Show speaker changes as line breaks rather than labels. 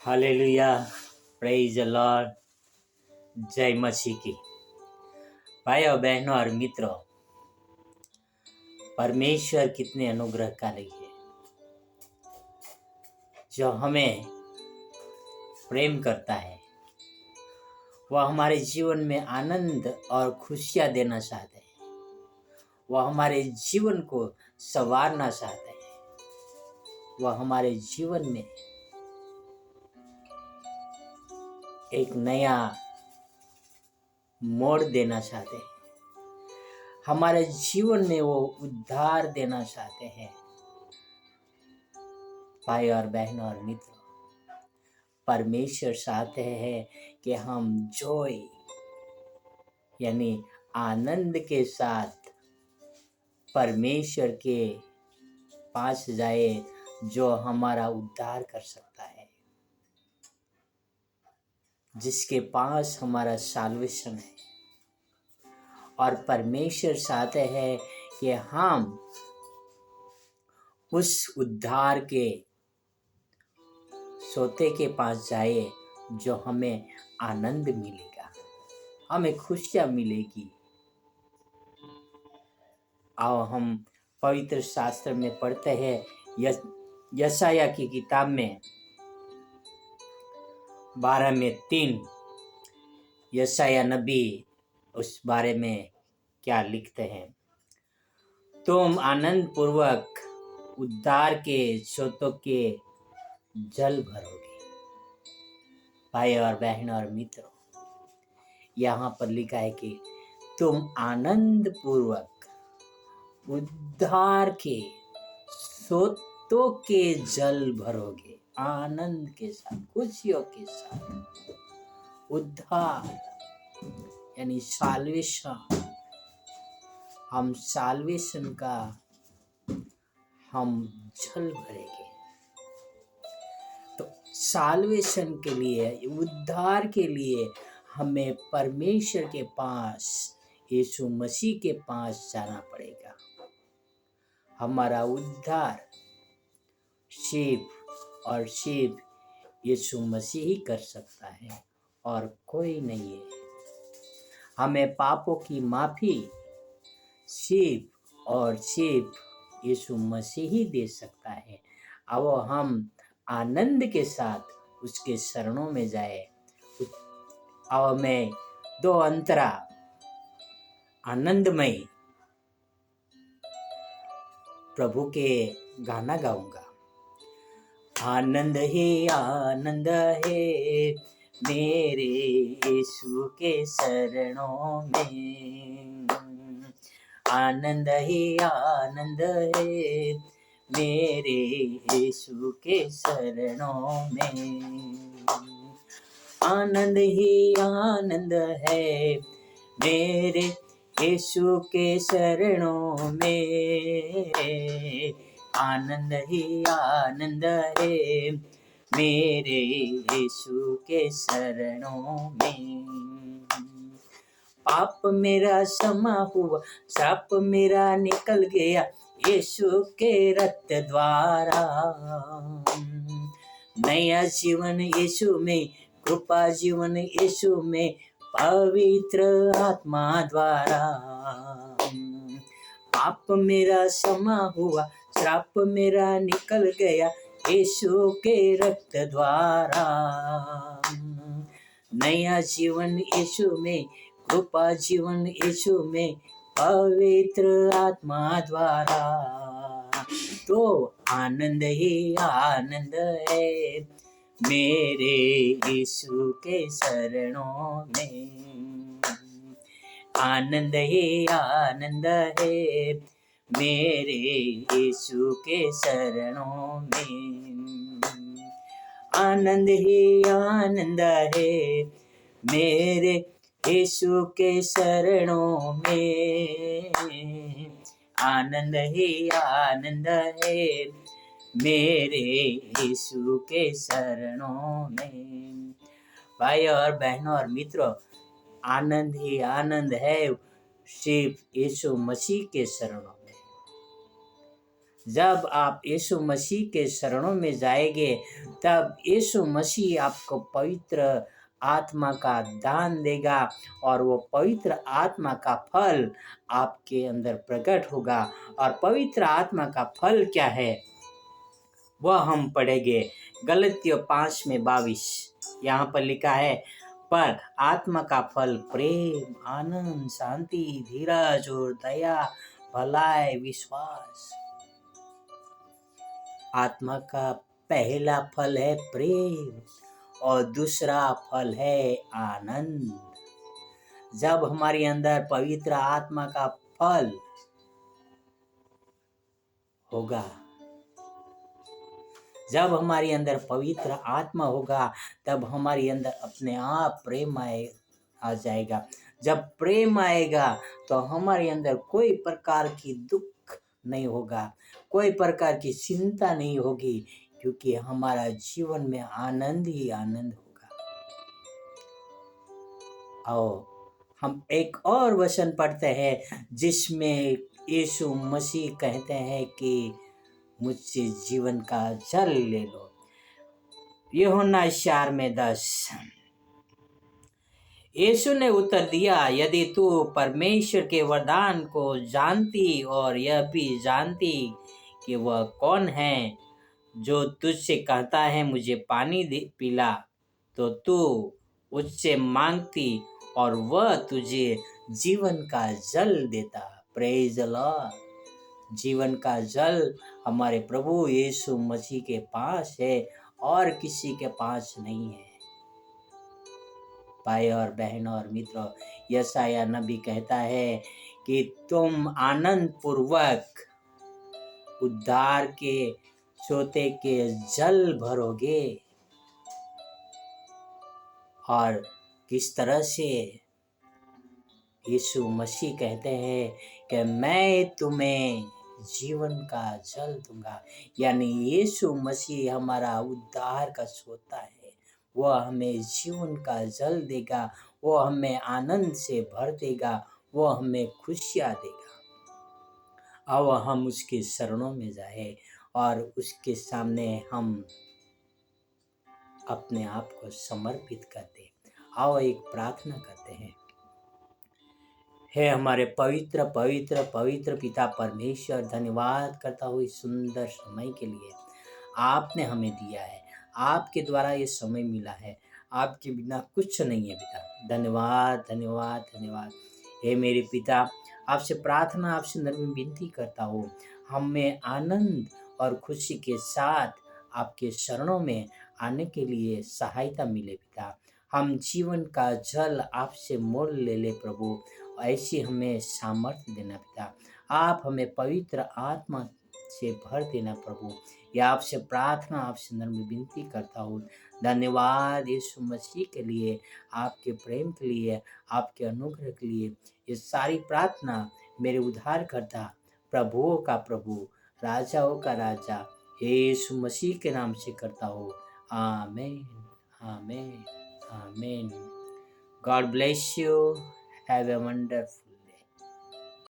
Hallelujah, praise the Lord. जय मसीह की। भाइयों बहनों और मित्रों, परमेश्वर कितने अनुग्रहकारी है, जो हमें प्रेम करता है। वह हमारे जीवन में आनंद और खुशियाँ देना चाहते हैं। वह हमारे जीवन को संवारना चाहते हैं। वह हमारे जीवन में एक नया मोड़ देना चाहते हैं। हमारे जीवन में वो उद्धार देना चाहते हैं। भाई और बहनों और मित्रों, परमेश्वर चाहते हैं कि हम जॉय यानी आनंद के साथ परमेश्वर के पास जाए, जो हमारा उद्धार कर सकता है, जिसके पास हमारा साल्वेशन है। और परमेश्वर चाहते हैं कि हम उस उद्धार के सोते के पास जाए, जो हमें आनंद मिलेगा, हमें खुशियाँ मिलेगी। आओ हम पवित्र शास्त्र में पढ़ते हैं, यशाया की किताब में 12:3 यशाया नबी उस बारे में क्या लिखते हैं। तुम आनंद पूर्वक उद्धार के सोतों के जल भरोगे। भाई और बहनों और मित्रों, यहाँ पर लिखा है कि तुम आनंद पूर्वक उद्धार के सोतों के जल भरोगे। आनंद के साथ, खुशियों के साथ। उद्धार यानी साल्वेशन। हम साल्वेशन का हम जल भरेंगे। तो साल्वेशन के लिए, उद्धार के लिए हमें परमेश्वर के पास, यीशु मसीह के पास जाना पड़ेगा। हमारा उद्धार सिर्फ यीशु मसीह ही कर सकता है और कोई नहीं है। हमें पापों की माफी सिर्फ यीशु मसीह ही दे सकता है। अब हम आनंद के साथ उसके शरणों में जाए। अब मैं 2 अंतरा आनंदमय प्रभु के गाना गाऊंगा। आनंद है मेरे यीशु के शरणों में। आनंद है मेरे यीशु के शरणों में। आनंद है मेरे यीशु के शरणों में। आनंद है मेरे यीशु के शरणों में। पाप मेरा क्षमा हुआ, श्राप मेरा निकल गया यीशु के रक्त द्वारा। नया जीवन यीशु में, कृपा जीवन यीशु में, पवित्र आत्मा द्वारा। पाप मेरा क्षमा हुआ, श्राप मेरा निकल गया यीशु के रक्त द्वारा। नया जीवन यीशु में, कृपा जीवन यीशु में, पवित्र आत्मा द्वारा। तो आनंद है मेरे यीशु के शरणों में। आनंद है मेरे यीशु के शरणों में। आनंद है मेरे यीशु के शरणों में। आनंद है मेरे यीशु के शरणों में। भाई और बहनों और मित्रों, आनंद है सिर्फ यीशु मसीह के शरणों में। जब आप यीशु मसीह के शरणों में जाएंगे, तब यीशु मसीह आपको पवित्र आत्मा का दान देगा और वो पवित्र आत्मा का फल आपके अंदर प्रकट होगा। और पवित्र आत्मा का फल क्या है, वह हम पढ़ेंगे गलतियों 5:22। यहाँ पर लिखा है, पर आत्मा का फल प्रेम, आनंद, शांति, धीरज और दया, भलाई, विश्वास। आत्मा का पहला फल है प्रेम और दूसरा फल है आनंद। जब हमारे अंदर पवित्र आत्मा का फल होगा, जब हमारे अंदर पवित्र आत्मा होगा, तब हमारे अंदर अपने आप प्रेम आ जाएगा। जब प्रेम आएगा तो हमारे अंदर कोई प्रकार की दुख नहीं होगा, कोई प्रकार की चिंता नहीं होगी, क्योंकि हमारा जीवन में आनंद ही आनंद होगा। आओ हम एक और वचन पढ़ते हैं जिसमें यीशु मसीह कहते हैं कि मुझसे जीवन का जल ले लो। यूहन्ना 4:10। यीशु ने उत्तर दिया, यदि तू परमेश्वर के वरदान को जानती और यह भी जानती कि वह कौन है जो तुझसे कहता है मुझे पानी पिला, तो तू उससे मांगती और वह तुझे जीवन का जल देता। Praise the Lord. जीवन का जल हमारे प्रभु यीशु मसीह के पास है और किसी के पास नहीं है। भाई और बहनों और मित्रों, यशायाह नबी कहता है कि तुम आनंद पूर्वक उद्धार के सोते के जल भरोगे। और किस तरह से यीशु मसीह कहते हैं कि मैं तुम्हें जीवन का जल दूंगा, यानी यीशु मसीह हमारा उद्धार का सोता है। वह हमें जीवन का जल देगा, वो हमें आनंद से भर देगा, वो हमें खुशियाँ देगा। अब हम उसके शरणों में जाए और उसके सामने हम अपने आप को समर्पित कर दें। आओ एक प्रार्थना करते हैं। हे हमारे पवित्र पवित्र पवित्र पिता परमेश्वर, धन्यवाद करता हूँ इस सुंदर समय के लिए आपने हमें दिया है। आपके द्वारा ये समय मिला है, आपके बिना कुछ नहीं है पिता। धन्यवाद धन्यवाद धन्यवाद। हे मेरे पिता, आपसे प्रार्थना, आपसे नम्र विनती करता हूँ, हमें आनंद और खुशी के साथ आपके शरणों में आने के लिए सहायता मिले पिता। हम जीवन का जल आपसे मोल ले प्रभु, ऐसी हमें सामर्थ्य देना पिता। आप हमें पवित्र आत्मा से भर देना प्रभु। यह आपसे प्रार्थना, आपसे नम्र विनती करता हूँ। धन्यवाद यीशु मसीह के लिए, आपके प्रेम के लिए, आपके अनुग्रह के लिए। ये सारी प्रार्थना मेरे उद्धारकर्ता, प्रभुओं का प्रभु, राजाओं का राजा यीशु मसीह के नाम से करता हूँ। आमीन आमीन आमीन। God bless you. Have a wonderful